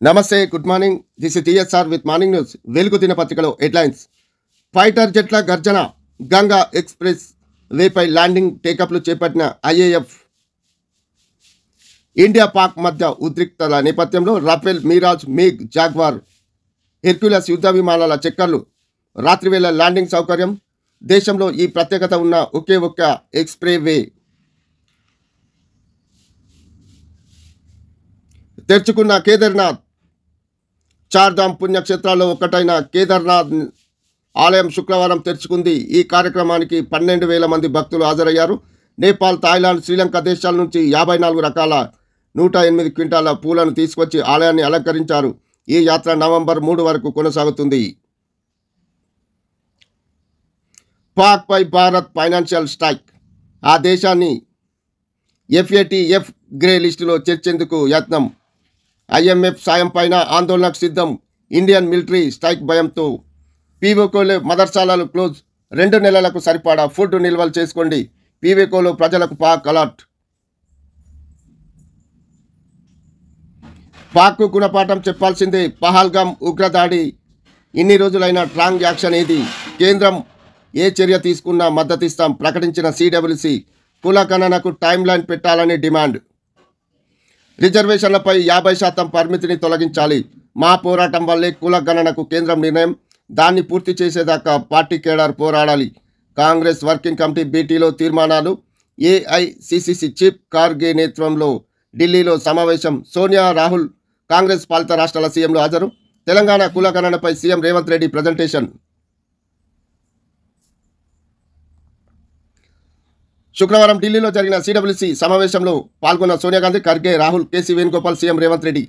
నమస్తే, good morning. This is TSR with morning news. Velugu దినపత్రికలో headlines. Fighter జెట్ల గర్జన, గంగా ఎక్స్ప్రెస్ వేపై ల్యాండింగ్ టేకప్లు చేపట్టిన ఐఏఎఫ్. ఇండియా పాక్ మధ్య ఉద్రిక్తల నేపథ్యంలో Rafale, Mirage, MiG, Jaguar, Hercules యుద్ధ విమానాల చక్కర్లు. రాత్రివేళ ల్యాండింగ్ సౌకర్యం. దేశంలో ఈ ప్రత్యేకత ఉన్న ఒకే ఒక్క ఎక్స్ప్రే వే. తెరుచుకున్న కేదార్నాథ్. చార్ధామ్ పుణ్యక్షేత్రాల్లో ఒక్కటైన కేదార్నాథ్ ఆలయం శుక్రవారం తెరుచుకుంది. ఈ కార్యక్రమానికి 12,000 మంది భక్తులు హాజరయ్యారు. నేపాల్, థాయిలాండ్, శ్రీలంక దేశాల నుంచి 54 రకాల 108 క్వింటాల పూలను తీసుకొచ్చి ఆలయాన్ని అలంకరించారు. ఈ యాత్ర నవంబర్ 3 వరకు కొనసాగుతుంది. పాక్పై భారత్ ఫైనాన్షియల్ స్ట్రైక్. ఆ దేశాన్ని FATF గ్రే లిస్టులో చేర్చేందుకు యత్నం. IMF సాయం పైన ఆందోళనకు సిద్ధం. ఇండియన్ మిలిటరీ స్ట్రైక్ భయంతో పీవీకోలో మదర్సాలలు క్లోజ్. 2 నెలలకు సరిపడా ఫుడ్ నిల్వలు చేసుకోండి. పీవీకోలో ప్రజలకు పాక్ అలర్ట్. పాక్కు గుణపాఠం చెప్పాల్సిందే. పహల్గామ్ ఉగ్రదాడి. ఇన్ని రోజులైన స్ట్రాంగ్ యాక్షన్ ఏది? కేంద్రం ఏ చర్య తీసుకున్నా మద్దతిస్తాం ప్రకటించిన CWC. కుల గణనకు టైం లైన్ పెట్టాలని డిమాండ్. రిజర్వేషన్లపై 50% పరిమితిని తొలగించాలి. మా పోరాటం వల్లే కుల గణనకు కేంద్రం నిర్ణయం. దాన్ని పూర్తి చేసేదాకా పార్టీ కేడర్ పోరాడాలి. కాంగ్రెస్ వర్కింగ్ కమిటీ భేటీలో తీర్మానాలు. AICC చీఫ్ ఖార్గే నేతృత్వంలో ఢిల్లీలో సమావేశం. సోనియా, రాహుల్ కాంగ్రెస్ పాలిత రాష్ట్రాల సీఎంలు హాజరు. తెలంగాణ కుల గణనపై సీఎం రేవంత్ రెడ్డి ప్రజెంటేషన్. శుక్రవారం ఢిల్లీలో జరిగిన CWC సమావేశంలో పాల్గొన్న సోనియా గాంధీ, ఖర్గే, రాహుల్, కేసీ వేణుగోపాల్, సీఎం రేవంత్ రెడ్డి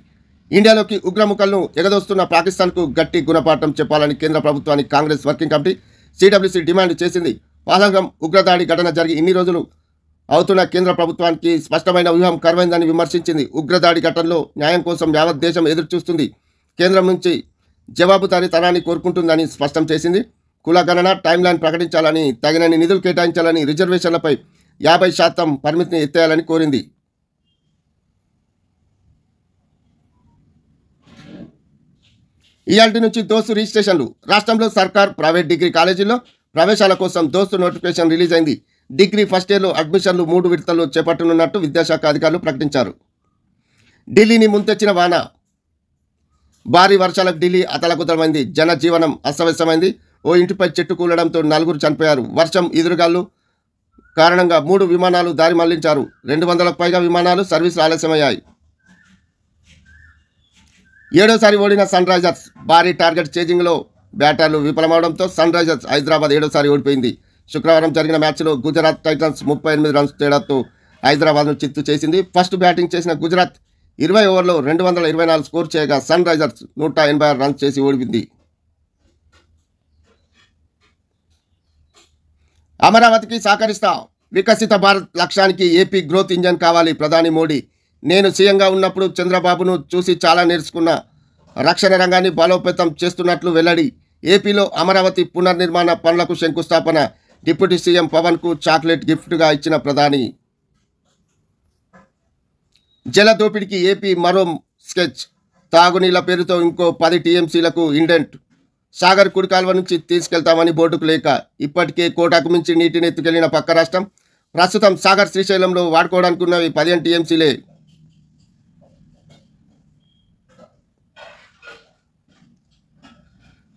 ఇండియాలోకి ఉగ్రముఖలను ఎగదోస్తున్న పాకిస్తాన్కు గట్టి గుణపాఠం చెప్పాలని కేంద్ర ప్రభుత్వానికి Congress working committee CWC demand చేసింది. పహల్గామ్ ఉగ్రదాడి ఘటన జరిగి ఇన్ని రోజులు అవుతున్న కేంద్ర ప్రభుత్వానికి స్పష్టమైన వ్యూహం కరువైందని విమర్శించింది. ఉగ్రదాడి ఘటనలో న్యాయం కోసం యావత్ దేశం ఎదురుచూస్తుంది. కేంద్రం నుంచి జవాబుదారీతనాన్ని కోరుకుంటుందని స్పష్టం చేసింది. కుల గణన టైం లైన్ ప్రకటించాలని, తగినన్ని నిధులు కేటాయించాలని, రిజర్వేషన్లపై 50% పరిమితిని ఎత్తేయాలని కోరింది. ఇయాల్టి నుంచి దోస్తు రిజిస్ట్రేషన్లు. రాష్ట్రంలో సర్కార్, ప్రైవేట్ డిగ్రీ కాలేజీల్లో ప్రవేశాల కోసం దోస్తు నోటిఫికేషన్ రిలీజ్ అయింది. డిగ్రీ ఫస్ట్ ఇయర్లో అడ్మిషన్లు 3 విడతల్లో చేపట్టనున్నట్టు విద్యాశాఖ అధికారులు ప్రకటించారు. ఢిల్లీని ముంచెత్తిన వాన. భారీ వర్షాలకు ఢిల్లీ అతలకుతలమైంది. జనజీవనం అస్తవ్యస్తమైంది. ఓ ఇంటిపై చెట్టు కూలడంతో 4 చనిపోయారు. వర్షం, ఎదురుగాలు కారణంగా 3 విమానాలు దారి మళ్లించారు. 200లకు పైగా విమానాలు సర్వీసులు ఆలస్యమయ్యాయి. 7వసారి ఓడిన సన్ రైజర్స్. భారీ టార్గెట్ చేజింగ్లో బ్యాటర్లు విఫలమవడంతో సన్ రైజర్స్ హైదరాబాద్ 7వసారి ఓడిపోయింది. శుక్రవారం జరిగిన మ్యాచ్లో గుజరాత్ టైటన్స్ 38 రన్స్ తేడాతో హైదరాబాద్ను చిత్తు చేసింది. ఫస్ట్ బ్యాటింగ్ చేసిన గుజరాత్ 20 ఓవర్లో 224 స్కోర్ చేయగా సన్ రైజర్స్ 186 రన్స్ చేసి ఓడిపోయింది. అమరావతికి సహకరిస్తా. వికసిత భారత్ లక్ష్యానికి ఏపీ గ్రోత్ ఇంజన్ కావాలి. ప్రధాని మోడీ. నేను సీఎంగా ఉన్నప్పుడు చంద్రబాబును చూసి చాలా నేర్చుకున్న. రక్షణ రంగాన్ని బలోపేతం చేస్తున్నట్లు వెల్లడి. ఏపీలో అమరావతి పునర్నిర్మాణ పనులకు శంకుస్థాపన. డిప్యూటీ సీఎం పవన్కు చాక్లెట్ గిఫ్ట్గా ఇచ్చిన ప్రధాని. జల దోపిడీకి ఏపీ మరో స్కెచ్. తాగునీళ్ల పేరుతో ఇంకో 10 TMCలకు ఇండెంట్. సాగర్ కుడి కాల్వ నుంచి తీసుకెళ్తామని బోర్డుకు లేక ఇప్పటికే కోటాకు మించి నీటిని ఎత్తుకెళ్లిన పక్క రాష్ట్రం. ప్రస్తుతం సాగర్, శ్రీశైలంలో వాడుకోవడానికి ఉన్నవి 15 TMCలే.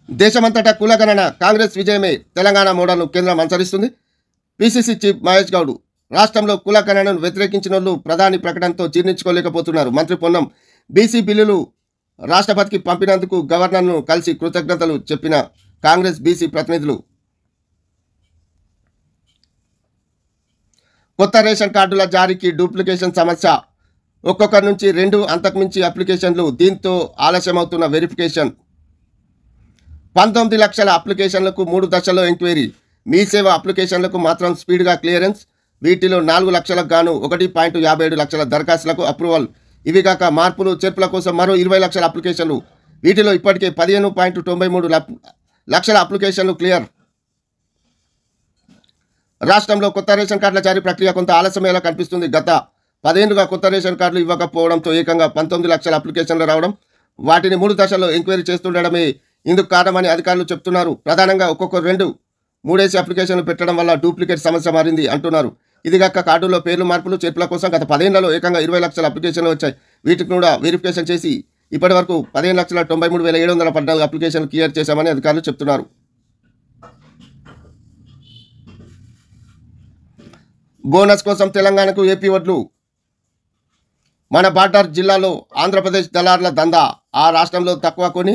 దేశమంతటా కులగణన కాంగ్రెస్ విజయమే. తెలంగాణ మోడల్ను కేంద్రం అనుసరిస్తుంది. PCC chief Mahesh Goud. రాష్ట్రంలో కుల గణనను వ్యతిరేకించిన వాళ్ళు ప్రధాని ప్రకటనతో జీర్ణించుకోలేకపోతున్నారు. మంత్రి పొన్నం BC బిల్లులు రాష్ట్రపతికి పంపినందుకు గవర్నర్ను కలిసి కృతజ్ఞతలు చెప్పిన కాంగ్రెస్ BC ప్రతినిధులు. కొత్త రేషన్ కార్డుల జారీకి డూప్లికేషన్ సమస్య. ఒక్కొక్కరి నుంచి 2 అంతకుమించి అప్లికేషన్లు. దీంతో ఆలస్యమవుతున్న వెరిఫికేషన్. 19 లక్షల అప్లికేషన్లకు 3 దశల్లో ఎంక్వైరీ. మీ సేవ అప్లికేషన్లకు మాత్రం స్పీడ్గా క్లియరెన్స్. వీటిలో 4 లక్షలకు గాను 1.57 లక్షల దరఖాస్తులకు అప్రూవల్. ఇవి కాక మార్పులు, చేర్పుల కోసం మరో 20 లక్షల అప్లికేషన్లు. వీటిలో ఇప్పటికే 15.93 లక్షల అప్లికేషన్లు క్లియర్. రాష్ట్రంలో కొత్త రేషన్ కార్డుల జారీ ప్రక్రియ కొంత ఆలస్యమేలా కనిపిస్తుంది. గత 10 ఏళ్లుగా కొత్త రేషన్ కార్డులు ఇవ్వకపోవడంతో ఏకంగా 19 లక్షల అప్లికేషన్లు రావడం. వాటిని 3 దశల్లో ఎంక్వైరీ చేస్తుండడమే ఇందుకు కారణమని అధికారులు చెప్తున్నారు. ప్రధానంగా ఒక్కొక్క 3 అప్లికేషన్లు పెట్టడం వల్ల డూప్లికేట్ సమస్య మారింది అంటున్నారు. ఇదిగాక కార్డుల్లో పేర్లు మార్పులు చేర్పుల కోసం గత 10 ఏళ్లలో ఏకంగా 20 లక్షల అప్లికేషన్లు వచ్చాయి. వీటికి కూడా వెరిఫికేషన్ చేసి ఇప్పటి వరకు 15,93,714 అప్లికేషన్లు క్లియర్ చేశామని అధికారులు చెప్తున్నారు. బోనస్ కోసం తెలంగాణకు ఏపీ వడ్లు. మన బార్డర్ జిల్లాలో ఆంధ్రప్రదేశ్ దళారుల దందా. ఆ రాష్ట్రంలో తక్కువ కొని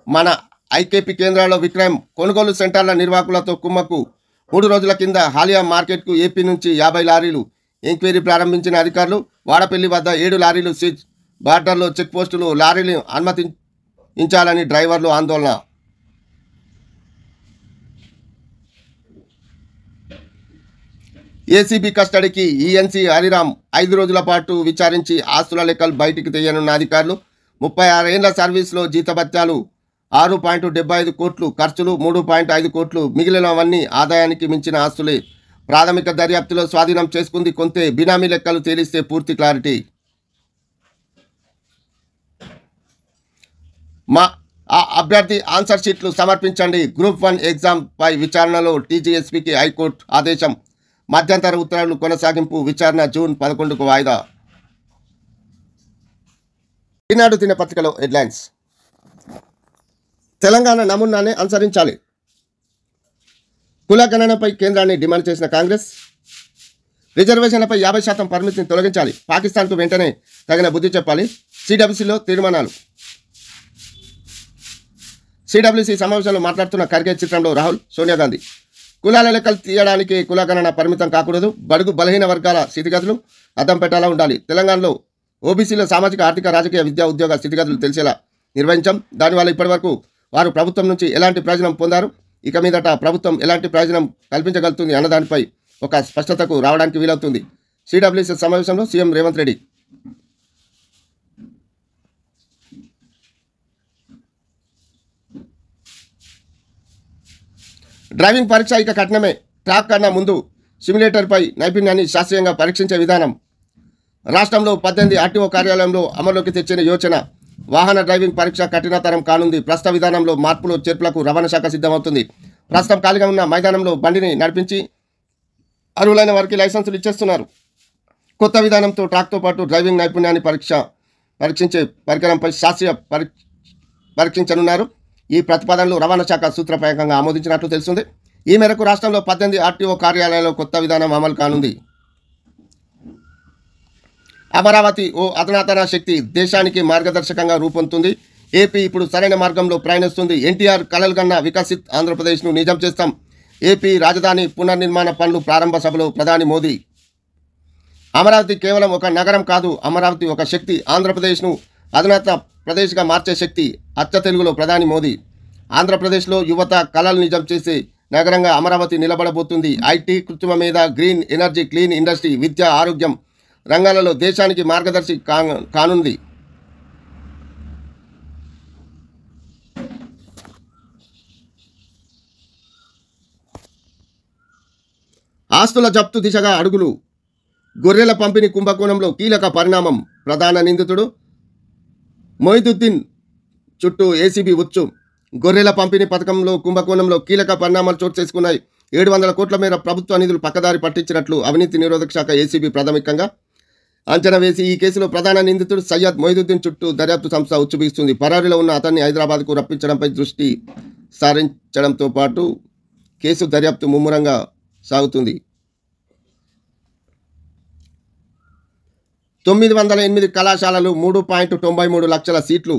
మన ఐకేపీ కేంద్రాల్లో విక్రయం. కొనుగోలు సెంటర్ల నిర్వాహకులతో కుమ్మక్కు. 3 రోజుల కింద హాలియా మార్కెట్కు ఏపీ నుంచి 50 లారీలు. ఎంక్వైరీ ప్రారంభించిన అధికారులు. వాడపల్లి వద్ద 7 లారీలు సీజ్. బార్డర్లో చెక్ పోస్టులు. లారీలు అనుమతించాలని డ్రైవర్లు ఆందోళన. ఏసీబీ కస్టడీకి ఈఎన్సీ హరిరామ్. 5 రోజుల పాటు విచారించి ఆస్తుల లెక్కలు బయటికి తీయనున్న అధికారులు. 36 ఏళ్ల సర్వీస్లో జీతభత్యాలు 6.75 కోట్లు, ఖర్చులు 3.5 కోట్లు. మిగిలినవన్నీ ఆదాయానికి మించిన ఆస్తులే. ప్రాథమిక దర్యాప్తులో స్వాధీనం చేసుకుంది కొంతే. బినామీ లెక్కలు తేలిస్తే పూర్తి క్లారిటీ. అభ్యర్థి ఆన్సర్ షీట్లు సమర్పించండి. గ్రూప్ 1 ఎగ్జామ్ పై విచారణలో టీజీఎస్పీకి హైకోర్టు ఆదేశం. మధ్యంతర ఉత్తర్వులు కొనసాగింపు. విచారణ జూన్ 11కు వాయిదా. ఈనాడు దినపత్రికలో హెడ్లైన్స్. తెలంగాణ నమూనానే అనుసరించాలి. కుల గణనపై కేంద్రాన్ని డిమాండ్ చేసిన కాంగ్రెస్. రిజర్వేషన్లపై 50% పరిమితిని తొలగించాలి. పాకిస్తాన్కు వెంటనే తగిన బుద్ధి చెప్పాలి. సిడబ్ల్యూసీలో తీర్మానాలు. సిడబ్ల్యూసీ సమావేశంలో మాట్లాడుతున్న ఖర్గే చిత్రంలో రాహుల్, సోనియా గాంధీ. కులాల లెక్కలు తీయడానికి కుల గణన పరిమితం కాకూడదు. బడుగు బలహీన వర్గాల స్థితిగతులు అద్దం పెట్టేలా ఉండాలి. తెలంగాణలో ఓబీసీలో సామాజిక, ఆర్థిక, రాజకీయ, విద్యా, ఉద్యోగ స్థితిగతులు తెలిసేలా నిర్వహించాం. దానివల్ల ఇప్పటివరకు వారు ప్రభుత్వం నుంచి ఎలాంటి ప్రయోజనం పొందారు, ఇక మీదట ప్రభుత్వం ఎలాంటి ప్రయోజనం కల్పించగలుగుతుంది అన్నదానిపై ఒక స్పష్టతకు రావడానికి వీలవుతుంది. సిడబ్ల్యూసీ సమావేశంలో సీఎం రేవంత్ రెడ్డి. డ్రైవింగ్ పరీక్ష ఇక కఠినమే. ట్రాక్ కన్నా ముందు సిమ్యులేటర్పై నైపుణ్యాన్ని శాస్త్రీయంగా పరీక్షించే విధానం. రాష్ట్రంలో 18 ఆర్టీఓ కార్యాలయంలో అమల్లోకి తెచ్చిన యోచన. వాహన డ్రైవింగ్ పరీక్ష కఠినతరం కానుంది. ప్రస్తుత విధానంలో మార్పులు చేర్పులకు రవాణా శాఖ సిద్ధమవుతుంది. ప్రస్తుతం ఖాళీగా ఉన్న మైదానంలో బండిని నడిపించి అర్హులైన వారికి లైసెన్సులు ఇచ్చేస్తున్నారు. కొత్త విధానంతో ట్రాక్తో పాటు డ్రైవింగ్ నైపుణ్యాన్ని పరీక్షించే పరికరంపై శాస్త్రీయ పరీక్షించనున్నారు. ఈ ప్రతిపాదనలు రవాణా శాఖ సూత్రప్రాయంగా ఆమోదించినట్లు తెలుస్తుంది. ఈ మేరకు రాష్ట్రంలో 18 ఆర్టీఓ కార్యాలయాల్లో కొత్త విధానం అమలు కానుంది. అమరావతి ఓ అధునాతన శక్తి. దేశానికి మార్గదర్శకంగా రూపొందుతుంది. ఏపీ ఇప్పుడు సరైన మార్గంలో ప్రయాణిస్తుంది. ఎన్టీఆర్ కలలు కన్న వికసిత్ ఆంధ్రప్రదేశ్ను నిజం చేస్తాం. ఏపీ రాజధాని పునర్నిర్మాణ పనులు ప్రారంభ సభలో ప్రధాని మోదీ. అమరావతి కేవలం ఒక నగరం కాదు, అమరావతి ఒక శక్తి. ఆంధ్రప్రదేశ్ను అధునాతన ప్రదేశ్గా మార్చే శక్తి. అచ్చ తెలుగులో ప్రధాని మోదీ. ఆంధ్రప్రదేశ్లో యువత కలలు నిజం చేసే నగరంగా అమరావతి నిలబడబోతుంది. ఐటీ, కృత్రిమ మీద, గ్రీన్ ఎనర్జీ, క్లీన్ ఇండస్ట్రీ, విద్య, ఆరోగ్యం రంగాలలో దేశానికి మార్గదర్శి కానుంది. ఆస్తుల జప్తు దిశగా అడుగులు. గొర్రెల పంపిణీ కుంభకోణంలో కీలక పరిణామం. ప్రధాన నిందితుడు మొయిదుద్దీన్ చుట్టూ ఏసీబీ ఉచ్చు. గొర్రెల పంపిణీ పథకంలో కుంభకోణంలో కీలక పరిణామాలు చోటు చేసుకున్నాయి. 700 కోట్ల మేర ప్రభుత్వ నిధులు పక్కదారి పట్టించినట్లు అవినీతి నిరోధక శాఖ ఏసీబీ ప్రాథమికంగా అంచనా వేసి ఈ కేసులో ప్రధాన నిందితుడు సయ్యద్ మొయిదుద్దీన్ చుట్టూ దర్యాప్తు సంస్థ ఉచ్చుబిస్తుంది. పరారీలో ఉన్న అతన్ని హైదరాబాద్కు రప్పించడంపై దృష్టి సారించడంతో పాటు కేసు దర్యాప్తు ముమ్మరంగా సాగుతుంది. 908 కళాశాలలు, 3.93 లక్షల సీట్లు,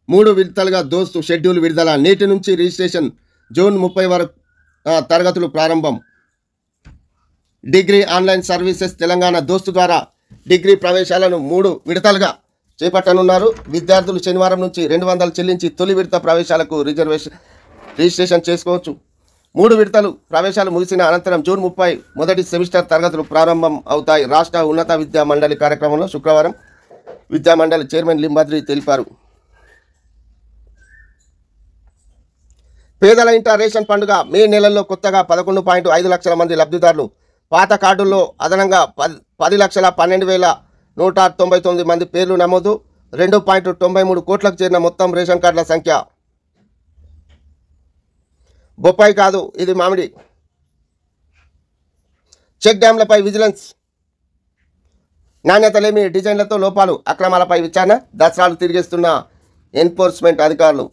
3 విడతలుగా దోస్తు షెడ్యూల్ విడుదల. నేటి నుంచి రిజిస్ట్రేషన్. జూన్ 30 వరకు తరగతులు ప్రారంభం. Degree online services. తెలంగాణ దోస్తు ద్వారా డిగ్రీ ప్రవేశాలను 3 విడతలుగా చేపట్టనున్నారు. విద్యార్థులు శనివారం నుంచి 200 చెల్లించి తొలి విడత ప్రవేశాలకు రిజిస్ట్రేషన్ చేసుకోవచ్చు. 3 విడతలు ప్రవేశాలు ముగిసిన అనంతరం జూన్ 30 మొదటి సెమిస్టర్ తరగతులు ప్రారంభం అవుతాయి. రాష్ట్ర ఉన్నత విద్యా మండలి కార్యక్రమంలో శుక్రవారం విద్యా మండలి చైర్మన్ లింబాద్రి తెలిపారు. పేదల ఇంట రేషన్ పండుగ. మే నెలల్లో కొత్తగా 11.5 లక్షల మంది లబ్ధిదారులు. పాత కార్డుల్లో అదనంగా 10,12,199 మంది పేర్లు నమోదు. 2.93 కోట్లకు చేరిన మొత్తం రేషన్ కార్డుల సంఖ్య. బొప్పాయి కాదు, ఇది మామిడి. చెక్ డ్యాంలపై విజిలెన్స్. నాణ్యత లేని డిజైన్లతో లోపాలు, అక్రమాలపై విచారణ. దసరాలు తిరిగేస్తున్న ఎన్ఫోర్స్మెంట్ అధికారులు.